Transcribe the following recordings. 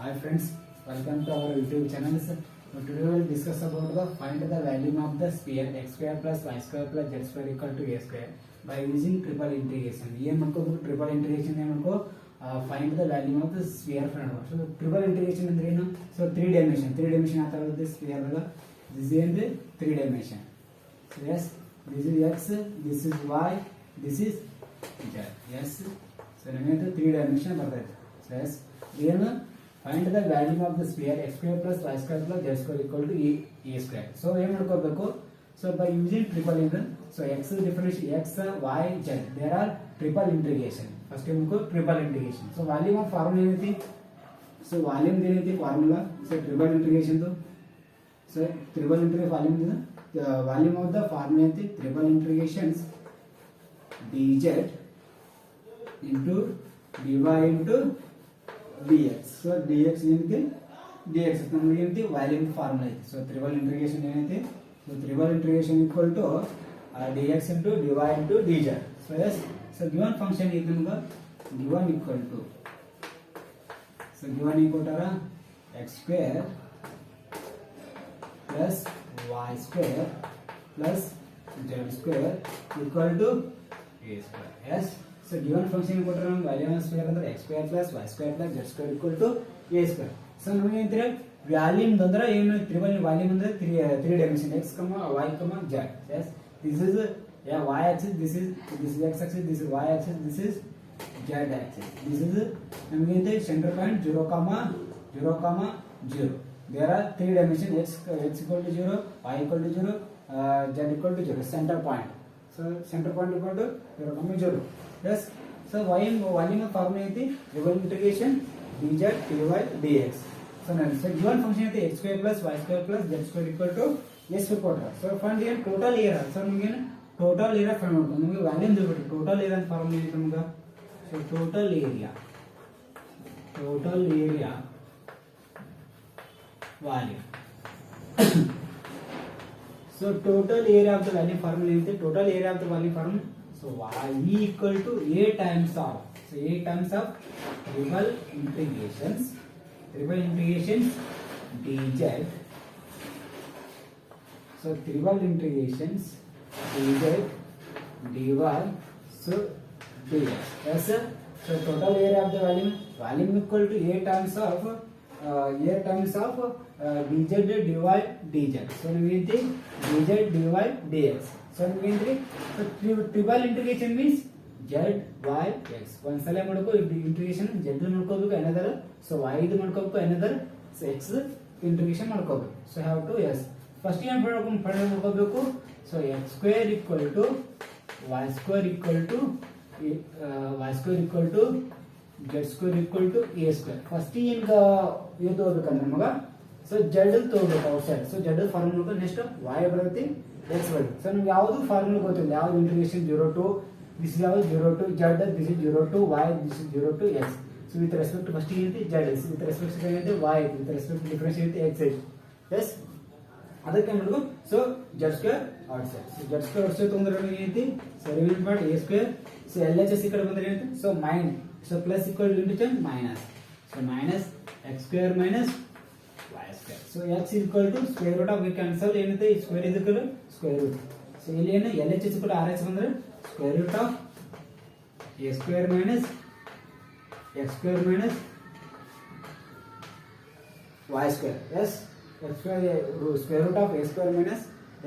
Hi friends, welcome to our YouTube channel. Today we will discuss about the find the value of the sphere x square plus y square plus z square equal to a square by using triple integration. ये हमको triple integration में हमको find the value of the sphere friend. So triple integration ಅಂದ್ರೆ ಏನು? So three dimension आता है the sphere वाला. This is the three dimension. So yes, this is x, this is y, this is z. Yes. So नमें तो three dimension बता है. So yes, ये ना find the value of the sphere x square plus y square plus z square equal to a square. So ಏನು ಮಾಡ್ಕೋಬೇಕು? So by using triple integration, so x differentiation x y z, there are triple integration. First हमको triple integration. So volume of formula ಏನೈತಿ? So volume ಏನೈತಿ formula? So triple integration तो so triple integration volume of the formula ಏನೈತಿ? Triple integrations dz into dy into dx. So dx ఏంటి? dx ನಮಗೆ ఏంటి? Volume formula ಐತಿ. So triple integration ಏನೈತಿ? So triple integration equal to dx into dy into dz. So yes, so given function ಐತಿ ನಮಗೆ given equal to so given equal to x square plus y square plus z square equal to a square. Yes. So given function ಕೊಟ್ಟರೆ ನಮಗೆ value of sphere ಅಂದ್ರೆ x square plus y square plus z square equal to a square. So ನಮಗೆ ಏನಂದ್ರೆ volume ಅಂದ್ರೆ ಏನು triple volume ಅಂದ್ರೆ 3 dimension x, y, z. Yes, this is y axis, this is x axis, this is y axis, this is z axis. This is ನಮಗೆ ಇದೆ center point 0, 0, 0. There are 3 dimension x equal to 0, y equal to 0, z equal to 0, center point. So center point equal to 0, 0. Yes. So volume of formula is triple integration dz dy dx. So now given function is x square plus y square plus z square equal to a square quarter. So find the total area. So ನಮಗೆ total area find ಮಾಡಬೇಕು. ನಮಗೆ value ತಿಳಿಬಿಟ್ಟು total area ಅಂತ formula ಇದೆ ನಮಗೆ. So total area volume. So total area of the volume formula is total area of the volume formula. So y equal to a times of triple integrations dz. So triple integrations dz dy so dx. Yes, sir. So total area of the volume equal to a times of dz dy dz. So we get dz dy dx. So we get triple integration means z y x. One sala madko integration z madkobeku another, so y idu madkobeku another, so x integration madkobeku. So have to yes. First ಏನು ಮಾಡ್ಕೋಬೇಕು? So x square equal to y square equal to z square equal to a square. First ಏನು ತಗೋಬೇಕಂದ್ರೆ ನಮಗೆ so z ತಗೋಬೇಕು outside. So z formula next y ಬರುತ್ತೆ x ಬರುತ್ತೆ. So ನಮಗೆ ಯಾವುದು formula ಗೊತ್ತಿಲ್ಲ, ಯಾವುದು ಇಂಟಿಗ್ರೇಷನ್ 0 to this is ಯಾವುದು 0 to z, this is 0 to y, this is 0 to x. So with respect to first ಏನಂತೆ z, with respect to ಏನಂತೆ y, with respect to difference ಏನಂತೆ x. Yes, ಅದಕ್ಕೆ ಮಾಡಬೇಕು. So z square outside. So z square outside ತಗೊಂಡ್ರೆ ಏನಂತೆ so remain part a square. So LHS ಈ ಕಡೆ ಬಂದ್ರೆ ಏನಂತೆ so minus. So plus equal to into minus. So minus x square minus y square. So x equal to square root of we cancel ಏನಂತೆ square is equal to square root. So ಇಲ್ಲಿ ಏನು LHS equal to RH ಬಂದ್ರೆ square root of a square minus x square minus y square. Yes, x square root of a square minus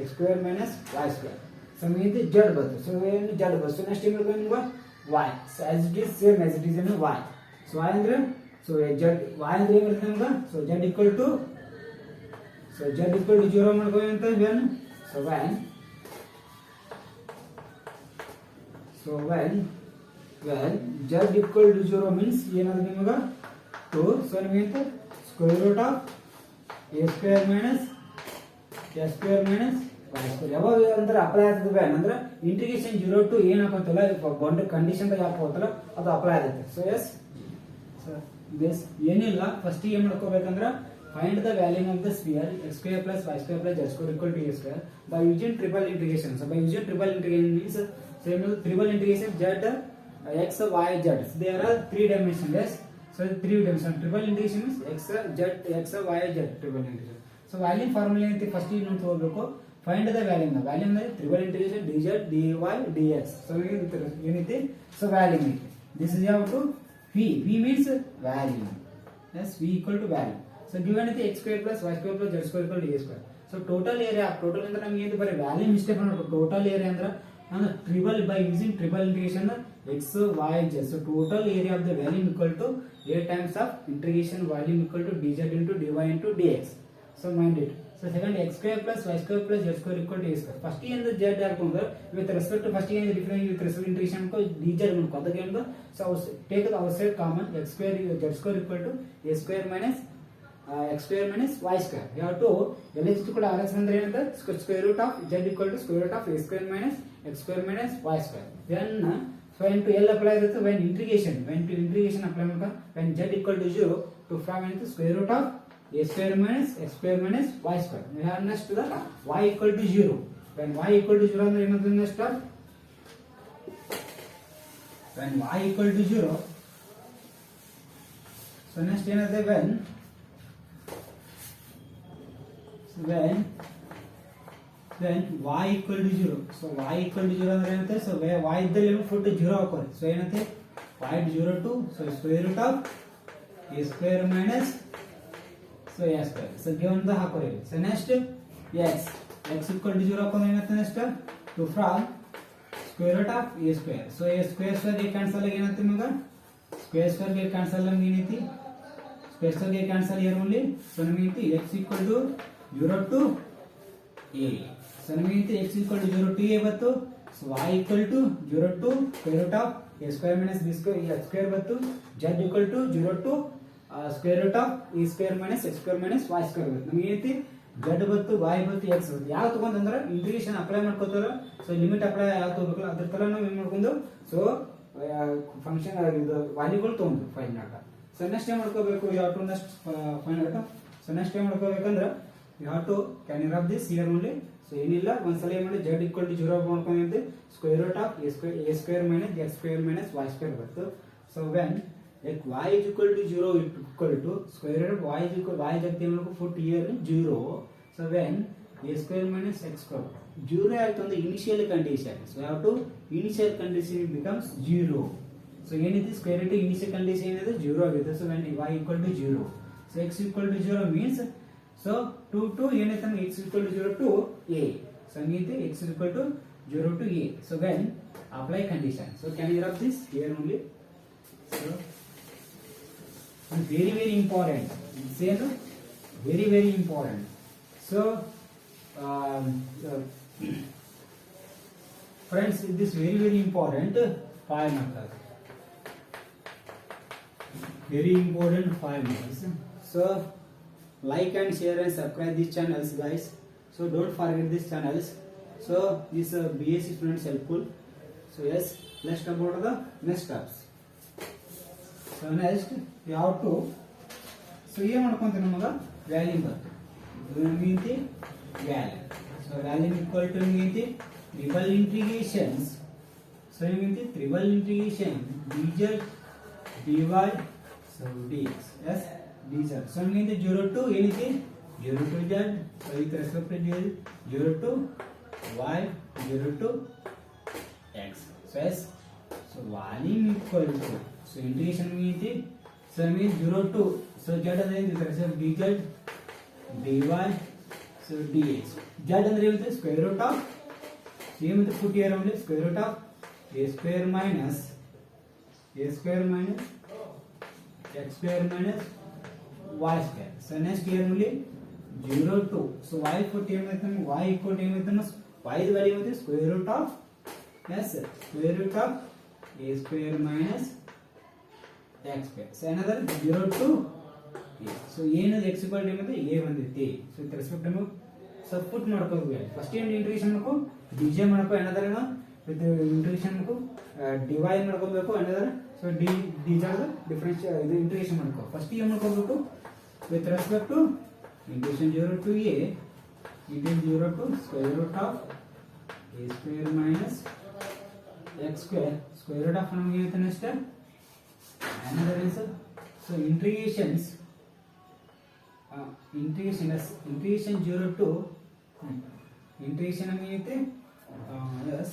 x square minus y square. So means z ಬರುತ್ತೆ. So ಏನು z ಬರುತ್ತೆ. So next ಏನು ಮಾಡ್ಬೇಕು y. So as it is same as it is in y. So y ಅಂದ್ರೆ so z y ಅಂದ್ರೆ ಏನು ಬರುತ್ತೆ ನಮಗೆ so z equal to 0 ಮಾಡ್ಕೊಳ್ಳಿ ಅಂತ when z equal to 0 means ಏನಾಗುತ್ತೆ ನಿಮಗೆ 2. So ನಿಮಗೆ square root of a square minus y square. ಯಾವಾಗ ಅಂದ್ರೆ ಅಪ್ಲೈ ಆಗ್ತದೆ ಅಂದ್ರೆ ಇಂಟಿಗ್ರೇಷನ್ 0 to ಏನಾಗುತ್ತಲ್ಲ ಬೌಂಡರಿ ಕಂಡೀಷನ್ ಹಾಕೋತಲ್ಲ ಅದು ಅಪ್ಲೈ ಆಗುತ್ತೆ. ಸೊ ಎಸ್ ದಿಸ್ ಏನಿಲ್ಲ, ಫಸ್ಟ್ ಏನು ಮಾಡ್ಕೋಬೇಕಂದ್ರೆ find the value of the sphere x square plus y square plus z square equal to a square by using triple integration. So by using triple integration means same triple integration z x y z. There are 3 dimensions. Yes, So 3 dimension triple integration means x y z triple integration. So value formula ಏನಂತ first ಈಗ ನಾವು ತಗೋಬೇಕು. Find the value ಅಂದ್ರೆ triple integration dz dy dx. So ಏನೈತಿ so value ಐತಿ. This is how to v means value. Yes, v equal to value. So given ಐತಿ x square plus y square plus z square equal to a square. So total area ಅಂದ್ರೆ ನಮಗೆ ಏನು ಬರೀ value mistake ಮಾಡಬೇಕು. Total area ಅಂದ್ರೆ triple by using triple integration x y z. So total area of the volume equal to a times of integration volume equal to dz into dy into dx. So mind it. So second x square plus y square plus z square equal to a square. First ಏನು z ಹಾಕೊಂಡ್ರೆ with respect to first ಏನು difference with respect to integration को dz ಮಾಡ್ಕೋ ಅದಕ್ಕೆ ಏನು so take the outside common x square z square equal to a square minus x square minus y square. You have to LHS ಕೂಡ RX ಅಂದ್ರೆ ಏನಂತ square root of z equal to square root of a square minus x square minus y square. Then so when to L apply ಇರುತ್ತೆ when to integration apply ಮಾಡ್ಕೋ when z equal to 0 to from into square root of a square minus x square minus y square. We have next to the y equal to 0. When y equal to 0 ಅಂದ್ರೆ ಏನಂತ next when y equal to 0. So next ಏನಂದ್ರೆ when y equal to 0. So y equal to 0 ಅಂದ್ರೆ ಏನಂತೆ so y ಇದ್ದಲ್ಲಿ foot 0 ಹಾಕೋರಿ. So ಏನಂತೆ y 0 to so square root of a square minus so a square. So given the ಹಾಕೋರಿ. So next x equal to 0 ಹಾಕೋದ್ರೆ ಏನಂತೆ next to from square root of a square. So a square ಗೆ cancel ಆಗಿ ಏನಂತೆ ನಿಮಗೆ square ಗೆ cancel ಆಗಿ ಏನೈತಿ square ಗೆ cancel here only. So ನಮಗೆ ಐತಿ x equal to 0 to a. So ನಮಗೆ ಐತಿ x equal to 0 to a ಬತ್ತು. So y equal to 0 to square root of a square minus b square x square ಬತ್ತು. z equal to 0 to square root of a square minus x square minus y square ಬತ್ತು. ನಮಗೆ ಐತಿ z ಬತ್ತು y ಬತ್ತು x ಬತ್ತು. ಯಾವ ತಗೊಂಡ್ರೆ integration apply ಮಾಡ್ಕೋತಾರ. ಸೊ ಲಿಮಿಟ್ ಅಪ್ಲೈ ಯಾವ ತಗೋಬೇಕು ಅದ್ರ ತರ ನಾವು ಏನು ಮಾಡ್ಕೊಂಡು ಸೊ ಫಂಕ್ಷನ್ ಇದು ವ್ಯಾಲ್ಯೂಗಳು ತಗೊಂಡು ಫೈಂಡ್ ಮಾಡ್ಕ. ಸೊ ನೆಕ್ಸ್ಟ್ ಏನು ಮಾಡ್ಕೋಬೇಕು ಯಾವ ಟು ನೆಕ್ಸ್ಟ್ ಫೈಂಡ್ ಮಾಡ್ಕ. ಸೊ ನೆಕ್ಸ್ಟ್ ಏನು ಮಾಡ್ಕೋಬೇಕಂದ್ರೆ you have to can you wrap this here only. So ಏನಿಲ್ಲ ಒಂದ್ಸಲ ಏನು ಮಾಡಿ z equal to 0 ಮಾಡ್ಕೊಂಡಿದ್ದೆ square root of a square minus x square minus y square ಬರುತ್ತೆ. So when y is equal to 0 equal to square root of y is equal y ಜೊತೆ ಏನು ಮಾಡಬೇಕು put here 0. So when a square minus x square 0 ಆಯ್ತು ಅಂದ್ರೆ initial condition. So you have to initial condition becomes 0. So ಏನಿದೆ square root initial condition ಏನಿದೆ 0 ಆಗುತ್ತೆ. So when y equal to 0. So x equal to 0 means so 2 to ಏನೈತೆ x equal to 0 to a. So ಹಂಗೈತೆ x equal to 0 to a. So when apply condition. So can you wrap this here only. So very important. Say no very important. So friends this very important 5 marks. Very important 5 marks. So like and share and subscribe these channels guys. So don't forget these channels. So this BSc students helpful. So yes, let's talk about the next steps. So next you have to so ಏನು ಮಾಡ್ಕೊಂತೀವಿ ನಮಗೆ value ಬರುತ್ತೆ. ಇದು value. So value equal to triple integrations. So triple integration dz dy so dx. Yes dz. So 0 to anything 0 to z. So with respect to dz 0 to y 0 to x. So yes. So volume equal to so integration so means 0 to so z ಅಂದ್ರೆ with respect to dz dy so dx. Z ಅಂದ್ರೆ ಏನು square root of same ಅಂತ put here only square root of a square minus x square minus y square. So next here only 0 to so y put here y equal to y the value is square root of yes square root of a square minus x square. So another 0 to a. So ಏನದು x equal to a ಬಂದಿತ್ತು. So with respect to so put ಮಾಡ್ಕೋಬೇಕು. First ಏನು integration ಮಾಡ್ಕೋ dj ಮಾಡ್ಕೋ another with integration ಮಾಡ್ಕೋ dy ಮಾಡ್ಕೋಬೇಕು another so dz difference ಇದು integration ಮಾಡ್ಕೋ. ಫಸ್ಟ್ ಏನು ಮಾಡ್ಕೋಬೇಕು with respect to integration 0 to a it is 0 to square root of a square minus x square. Square root of ನಮಗೆ ಏನು ಅಷ್ಟೇ another is So integration 0 to integration yes.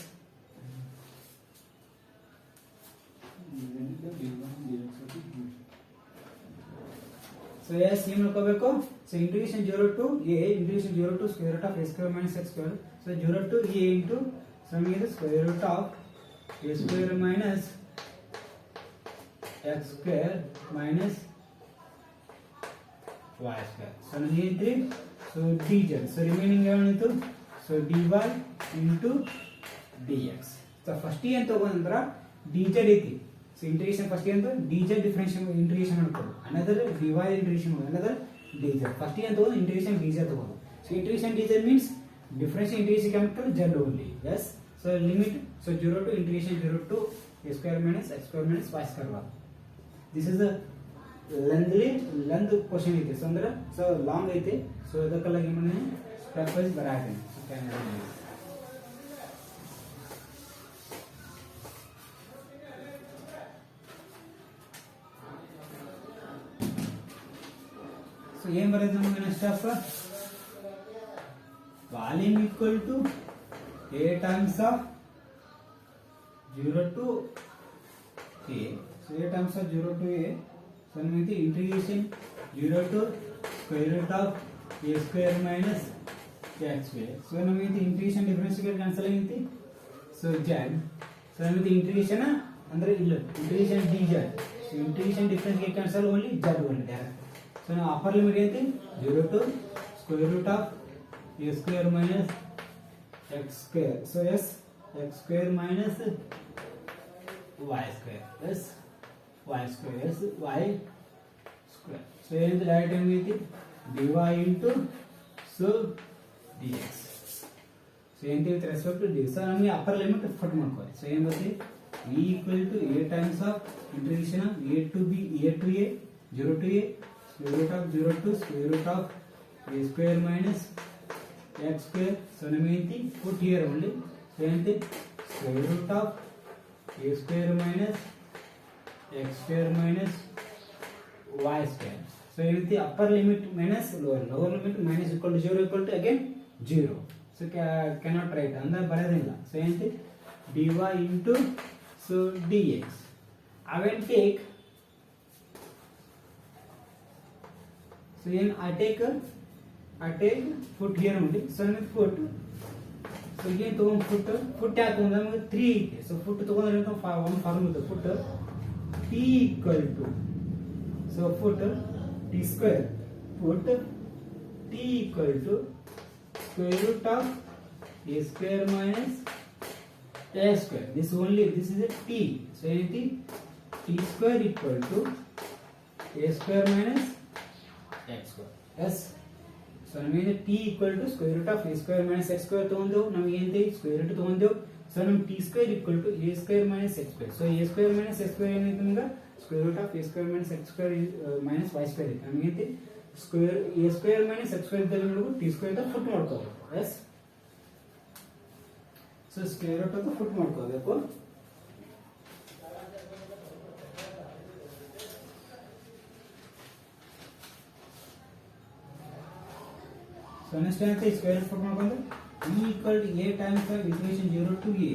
So yes, so integration 0 to a integration 0 to square root of a square minus x square. So 0 to a into square root of a square minus x square minus y square. So nಮಗೆ 3. So dz. So remaining ಏನಿತ್ತು? So dy into dx. So first ಏನು ತಗೊಂಡ್ರ dz ಐತಿ. So integration first ಏನು dz differentiation integration ಮಾಡ್ಕೊಳ್ಳಿ. Another dy integration another dz. First ಏನು ತಗೊಂಡು integration dz ತಗೊಂಡು. So integration dz means differential integration capital z only. Yes. So limit so 0 to integration 0 to a square minus x square minus y square. This is a length question ಐತೆ. So ಅಂದ್ರೆ so long ಐತೆ. So ಇದಕ್ಕೆಲ್ಲ ಏನು step wise ಬರಾತೀನಿ. So ಏನ್ ಬರುತ್ತೆ ನಮಗೆ step volume equal to a times of 0 to a. So a times of 0 to a. So the integration 0 to square root of a square minus x square. So the integration difference cancel agenti. So z. So the integration andre integration dz. So integration difference cancel only z only direct. So now upper limit agenti 0 to square root of a square minus x square. So yes, x square minus y square. Yes, y square. Yes, y square. So here the right hand with dy into so dx. So with respect to dx, so we upper limit put ಮಾಡ್ಕೊಳ್ಳಿ. So ಏನು ಬರುತ್ತೆ e equal to a times of integration of a to b a to a 0 to a square root of 0 to square root of a square minus x square. So namenti put here only. So ante square root of a square minus x square minus y square. So ante upper limit minus lower limit minus equal to 0 equal to again 0. So cannot write andha baradilla. So ante dy into so dx. I will take so then I take foot here only. So foot. So again to foot ಯಾಕೆ ಅಂದ್ರೆ ನಮಗೆ 3 ಇದೆ. So foot ತಗೊಂಡ್ರೆ ಒಂದು formula ಇದೆ. Foot t equal to so foot t square foot t equal to square root of a square minus a square. This is a t. So anything t square equal to a square minus x square. Yes. So ನಮಗೆ t equal to square root of a square minus x square ತಗೊಂಡೆವು. ನಮಗೆ ಏನಿದೆ square root ತಗೊಂಡೆವು. So ನಮಗೆ t square equal to a square minus x square. So a square minus x square ಏನಿದೆ ನಮಗೆ square root of a square minus x square minus y square ಇದೆ. ನಮಗೆ ಏನಿದೆ square a square minus x square ಇದ್ದಲ್ಲಿ ನಾವು t square the foot ಮಾಡ್ಕೋಬೇಕು. Yes. So square root of foot ಮಾಡ್ಕೋಬೇಕು. So next time square root put ಮಾಡ್ಕೊಂಡ್ರೆ e equal to a times of integration 0 to a.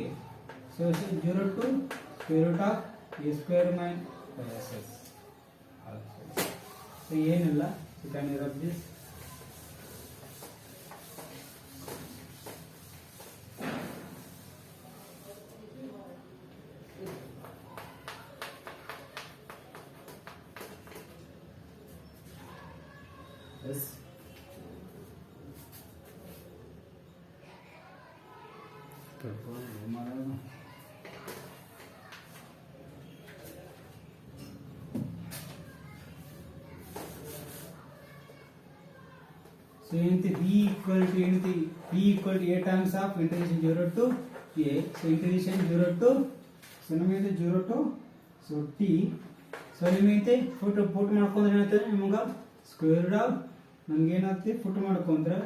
So 0 to square root of a square minus s. So ಏನಿಲ್ಲ. So can you rub this? Yes. So anything b equal to anything b equal to a times of integration 0 to a. So integration 0 to so ನಮಗೆ 0 to so t. So ನಿಮಗೆ foot ಮಾಡ್ಕೊಂಡ್ರೆ ಏನಾಗ್ತದೆ ನಿಮಗೆ square root of ನಮಗೆ ಏನಾಗ್ತದೆ foot ಮಾಡ್ಕೊಂಡ್ರೆ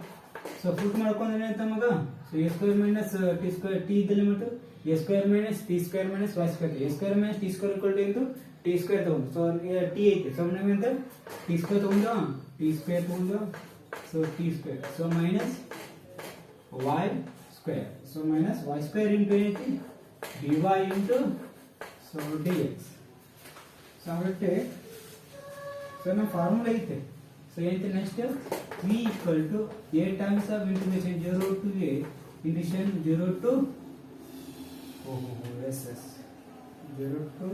so foot ಮಾಡ್ಕೊಂಡ್ರೆ ಏನಾಯ್ತು ನಮಗೆ so a square minus t square t ಇದ್ದ limit a square minus t square minus y square. A square minus t square equal to into t square ತಗೊಂಡು so t ಐತೆ so ನಮಗೆ ಅಂತ t square ತಗೊಂಡು so t square so minus y square so minus y square into anything dy into so dx so avette so na formula ಐತೆ so ಏನಂತೆ next v equal to a times of integration 0 to a integration 0 to yes 0 to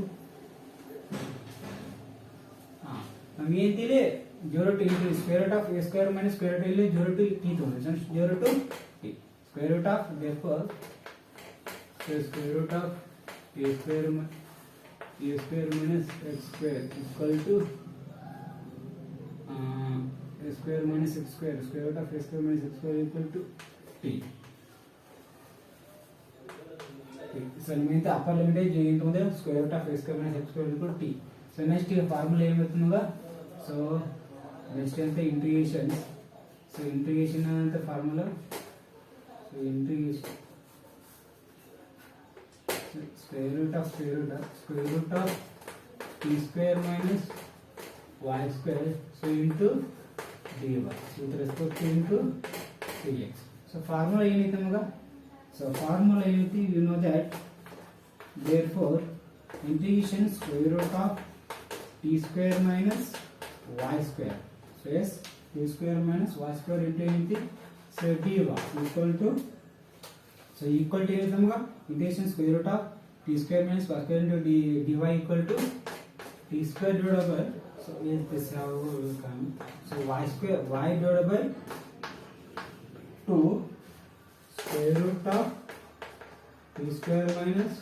ನಮಗೆ ಅಂತಿಲೆ 0 to into square root of a square minus square root ಇಲ್ಲಿ 0 to t ತಗೊಂಡು so 0 to t square root of therefore so square root of a square minus x square equal to a square minus x square square root of a square minus x square equal to t so ನಿಮಗೆ upper limit ಏನು ತಗೊಂಡೆ square root of a square minus x square equal to t so next ಈಗ formula ಏನು ಬರ್ತದೆ so next ಅಂತ integration so integration ಅಂತ formula so integration square root of t square minus y square so into dy so with respect to into dx so formula ಏನೈತೆ ನಮಗ so formula ಏನೈತಿ you know that therefore integration square root of t square minus y square so yes t square minus y square into anything so dy equal to so equal to ಏನೈತೆ ನಮಗ integration square root of t square minus y square into dy equal to t square divided by so yes this how will come so y square y divided by 2 square root of t square minus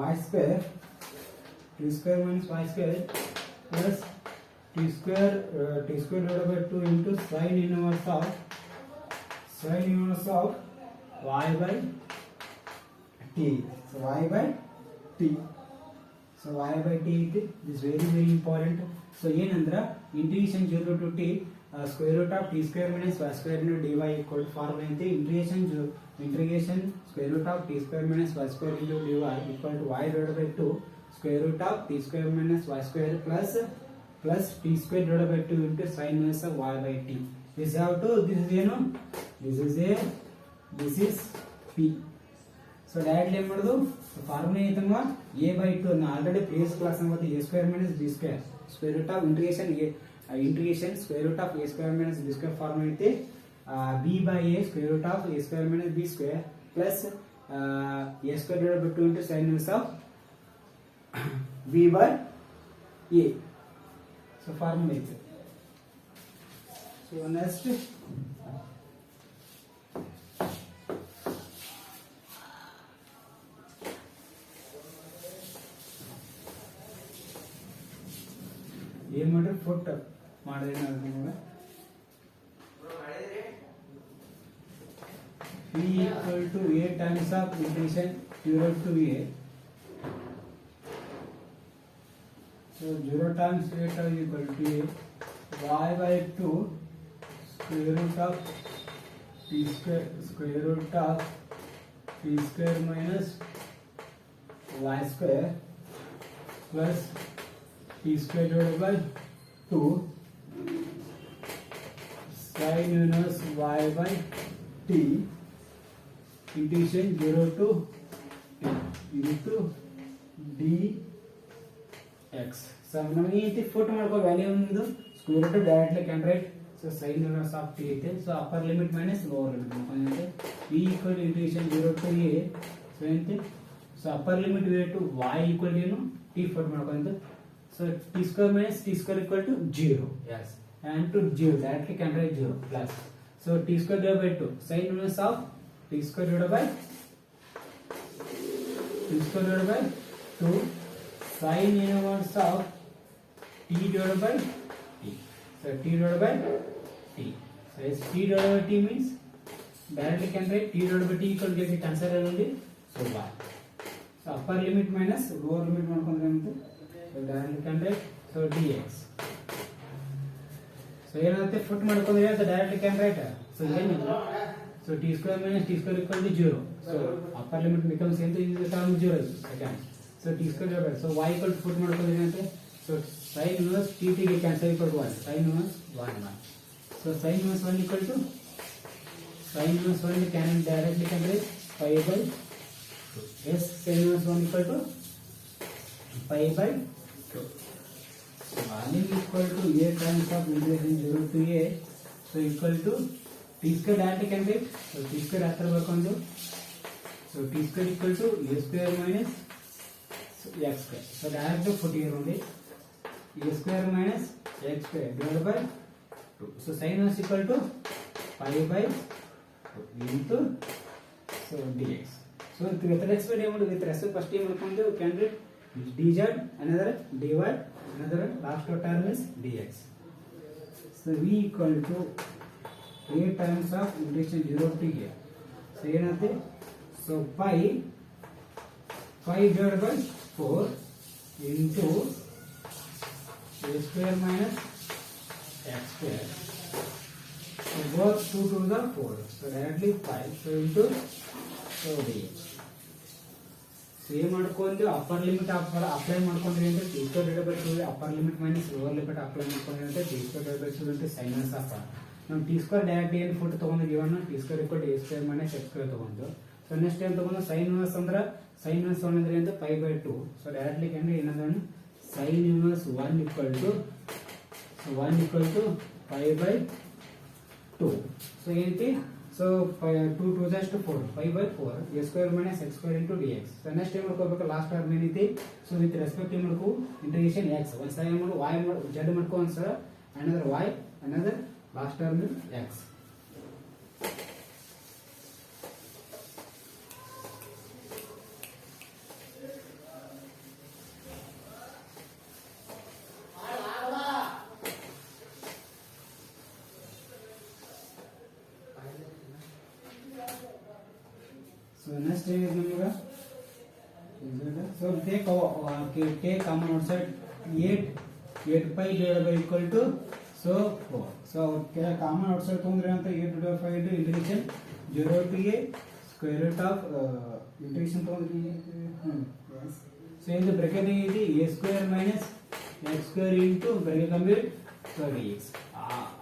y square minus y square plus t square divided by 2 into sin inverse of y by t so y by t so y by t is very important so ಏನಂದ್ರ integration 0 to t square root of t square minus y square into dy equal to formula ಐತಿ integration square root of t square minus y square into dy equal to y divided by 2 square root of t square minus y square plus t square divided by 2 into sin inverse of y by t this how to this is ಏನು this is p so directly ಏನು ಮಾಡೋದು formula ಏನಂತಂದ್ರೆ a by 2 ಅನ್ನು already previous class ನಲ್ಲಿ a square minus b square square root of integration square root of a square minus b square formula ಐತಿ b by a square root of a square minus b square plus a square divided by 2 into sin inverse of b by a so formula ಐತಿ so next ಏನು ಮಾಡ್ರಿ foot ಮಾಡಿದ್ರೆ ನಿಮಗೆ p equal to a times of integration 0 to a so 0 times a is equal to a y by 2 square root of t square minus y square plus t square divided by 2 sin inverse y by t integration 0 to t into dx so ನಮಗೆ ಐತಿ foot ಮಾಡ್ಕೋ value ಒಂದು square root directly can write so sin inverse of t ಐತೆ so upper limit minus lower limit ಮಾಡ್ಕೊಂಡೆ v equal to integration 0 to a so ಏನಂತೆ so upper limit v to y equal to ಏನು t foot ಮಾಡ್ಕೊಂಡೆ so t square minus t square equal to 0 yes and to 0 directly can write 0 plus so t square divided by 2 sin inverse of t square divided by 2 sin inverse of t divided by t so t divided by t so yes t divided by t means directly can write t divided by t equal to get answer only so y so upper limit minus lower limit ಮಾಡ್ಕೊಂಡ್ರೆ ಅಂತ so directly can write so dx so ಏನಾಗುತ್ತೆ foot ಮಾಡ್ಕೊಂಡ್ರೆ ಅಂತ directly can write so ಏನಿಲ್ಲ So t square minus t square equal to 0. So upper limit becomes into the term 0 again. So t square divided by, so y equal to put ಮಾಡ್ಕೊಳ್ಳೋದೇನಂತೆ. So sin inverse t t ಗೆ cancel equal to 1. Sin inverse 1 1. So sin inverse 1 equal to sin inverse 1 can directly convert pi by 2. Yes, sin inverse 1 equal to pi by 2. So volume equal to a times of integration 0 to a. So equal to t square directly can be. So t square after work on the. So t square equal to a square minus x square. So directly put here only a square minus x square divided by 2. So sin inverse equal to pi by 2 into so dx. So with respect first time we can read dz, another dy, another last term is dx. So v equal to a times of integration 0 to a. So ಏನಂತೆ, so pi divided by 4 into a square minus x square. So both 2 to the 4. So directly pi. So into so dx. So ये ಮಾಡ್ಕೊಂಡು upper limit apply ಮಾಡ್ಕೊಂಡ್ರಿ ಅಂದ್ರೆ t square divided by 2 upper limit minus lower limit apply ಮಾಡ್ಕೊಂಡ್ರಿ ಅಂದ್ರೆ t square divided by 2 into sin inverse of ನಾವು t square direct ಏನು foot ತಗೊಂಡು given t square equal to a square minus x square ತಗೊಂಡು. So next ಏನು ತಗೊಂಡು sin inverse ಅಂದ್ರೆ sin inverse 1 ಅಂದ್ರೆ ಅಂತ pi by 2. ಸೊ ಡೈರೆಕ್ಟ್ಲಿ ಅಂದ್ರೆ ಏನಂದ್ರೆ sin inverse 1 equal to so 1 equal to pi by 2. So ಏನಂತೆ, so 2 2 just 4 pi by 4 a square minus x square into dx. So next ಏನು ಮಾಡ್ಕೋಬೇಕು, last term ಏನೈತಿ, so with respect ಏನು ಮಾಡ್ಕೋ integration x ಒಂದು ಸಲ ಏನು ಮಾಡು y ಮಾಡು z ಮಾಡ್ಕೋ ಒಂದು ಸಲ another y another last term is x. So next is number. So take common outside 8 pi divided by equal to so 4. So common outside ತೊಂದ್ರೆ ಅಂತ 8 divided by 5 into integration 0 to a square root of integration ತೊಂದ್ರೆ yes. So in the bracket is a square minus x square into bracket complete so dx.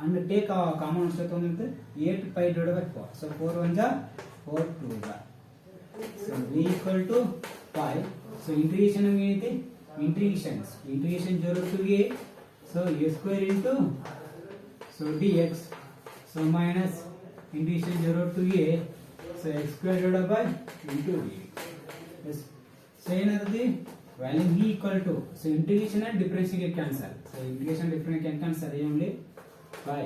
And take common outside ತೊಂದ್ರೆ 8 pi divided by 4. So 4 1 ja 4 2 ja. So v equal to pi. So integration ಏನೈತಿ, integration 0 to a. So a square into so dx. So minus integration 0 to a. So x square divided by into dx. Yes. So ಏನಂತದೆ value v equal to so integration and differentiation get cancel. So integration differentiation can cancel only pi.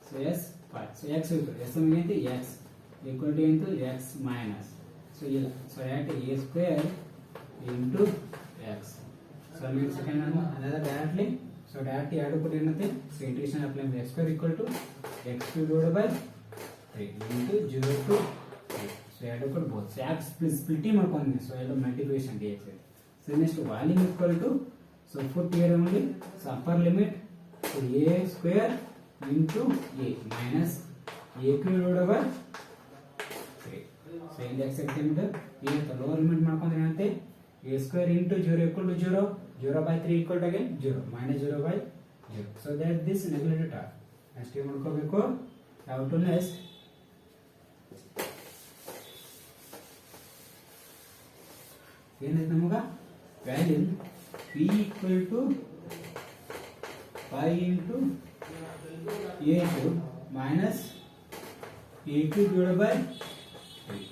So yes pi. So x equal s ಏನೈತಿ x equal to into x minus. So yeah, so at a square into x. So I mean second one another directly. So directly add put ಏನಂತೆ, so integration apply x square equal to x cube divided by 3 into 0 to 3. So add put both. So x split ಮಾಡ್ಕೊಂಡ್ನಿ. So add multiplication dx. So next volume equal to so put here only so upper limit so a square into a minus a cube divided by 3. So in the x centimeter here the lower limit ಮಾಡ್ಕೊಂಡ್ರೆ ಏನಂತೆ a square into 0 equal to 0 0 by 3 equal to again 0 minus 0 by 0. So that this neglected term. Next ಏನು ಮಾಡ್ಕೋಬೇಕು, how to next ಏನೈತೆ ನಮಗ value p equal to pi into a cube minus a cube divided by 3.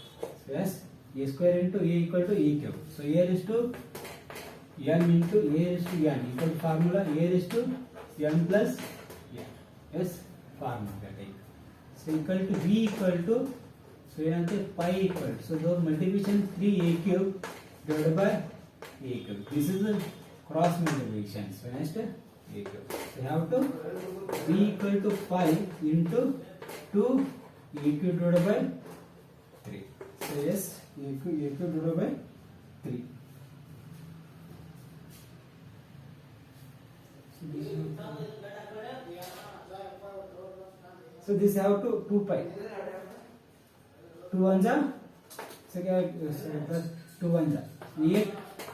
So yes, a square into a equal to a cube. So a is to n into a is to n equal to formula a is to n plus n. Yes, formula that is. So equal to v equal to so ಏನಂತೆ pi equal to so those multiplication 3a cube divided by a cube. This is the cross multiplication. So next a cube. So you have to v equal to pi into 2 a cube divided by 3. So yes, a cube divided by 3. So this have to 2 pi. 2 1 जा second 2 1 जा 8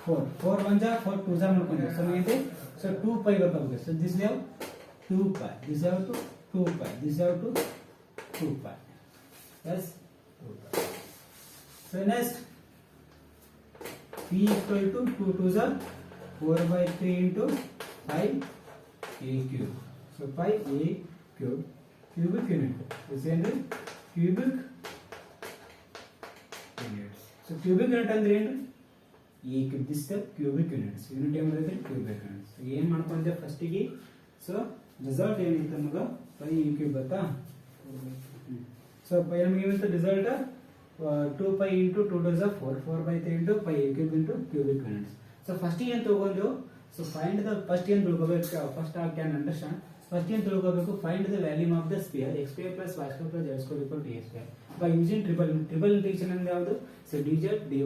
4 4 1 जा 4 2 जा ಮಾಡ್ಕೊಂಡೆ so ಏನಿದೆ so 2 pi ಗೊತ್ತಾಗುತ್ತೆ so this we have 2 pi this have to 2 pi this have to 2 pi yes 2 pi so next p equal to 2 2 are 4 by 3 into pi a cube so pi a cube cubic unit this is cubic units so cubic unit ಅಂದ್ರೆ ಏನು a cube this is the cubic units unit ಅಂದ್ರೆ cubic units so ಏನು ಮಾಡ್ಕೊಂಡೆ first ಗೆ so result ಏನಿತ್ತು ನಮಗೆ pi a cube ಬತ್ತಾ so pi ನಮಗೆ ಏನಿತ್ತು result 2 pi into 2 to the 4 4 by 3 into pi a cube into cubic units so first ಏನು ತಗೊಂಡು so find the first ಏನು ತಿಳ್ಕೋಬೇಕು first I can understand first ಏನು ತಿಳ್ಕೋಬೇಕು find the volume of the sphere x square plus y square plus z square equal to a square by using triple integration ಅಂದ್ರೆ ಯಾವುದು so dz dy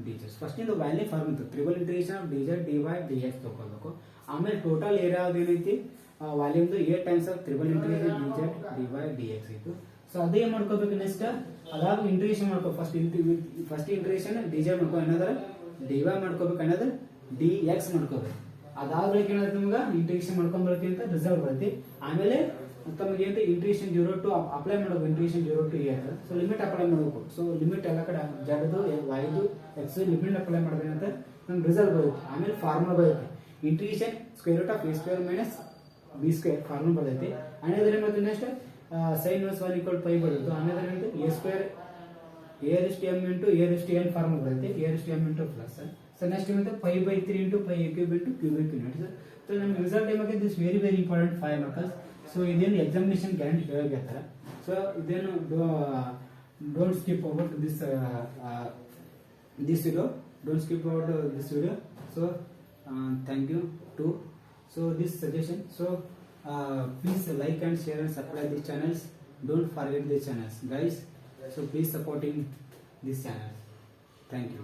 dz first ಇಂದು value form ಇತ್ತು triple integration of dz dy dx ತಗೊಳ್ಬೇಕು ಆಮೇಲೆ total area ಏನೈತಿ volume 8 times of triple integration dz dy dx ಇತ್ತು so ಅದೇ ಏನು ಮಾಡ್ಕೋಬೇಕು ನೆಕ್ಸ್ಟ್ ಅದಾಗ ಇಂಟಿಗ್ರೇಷನ್ ಮಾಡ್ಕೋ ಫಸ್ಟ್ ಇಂಟಿಗ್ರೇಷನ್ dz ಮಾಡ್ಕೋ ಏನಂದ್ರೆ dy ಮಾಡ್ಕೋಬೇಕು ಏನಂದ್ರೆ dx ಮಾಡ್ಕೋಬೇಕು ಅದಾಗಲಿಕ್ಕೆ ಏನಾಗುತ್ತೆ ನಿಮಗೆ ಇಂಟಿಗ್ರೇಷನ್ ಮಾಡ್ಕೊಂಡು ಬರ್ತೀವಿ ಅಂತ ರಿಸಲ್ಟ್ ಬರುತ್ತೆ ಆಮೇಲೆ ತಮಗೆ ಏನು ಇಂಟಿಗ್ರೇಷನ್ 0 ಟು ಅಪ್ಲೈ ಮಾಡಬೇಕು integration 0 to a so limit apply ಮಾಡಬೇಕು ಸೊ ಲಿಮಿಟ್ ಎಲ್ಲ ಕಡೆ z y x limit apply ಮಾಡಬೇಕಂತ ನಮ್ಗೆ ರಿಸಲ್ಟ್ ಬರುತ್ತೆ ಆಮೇಲೆ ಫಾರ್ಮುಲಾ ಬರುತ್ತೆ integration square root of a square minus b square formula ಬರುತ್ತೆ ಆಮೇಲೆ ಏನು ಮತ್ತೆ next sin inverse 1 equal pi ಬರುತ್ತೆ ಆಮೇಲೆ ಏನು a square a raised to m into a raised to n formula ಬರುತ್ತೆ a raised to m into plus so next ಏನಿದೆ pi by 3 into pi a cube into cubic units so ನಮ್ಮ result ಏನಾಗುತ್ತೆ this very important 5 marks so ಇದೇನು examination guarantee ಹೇಳಬೇಕು so ಇದೇನು don't skip about this video don't skip about this video so thank you to so this suggestion so please like and share and subscribe these channels don't forget these channels guys so please supporting this channel thank you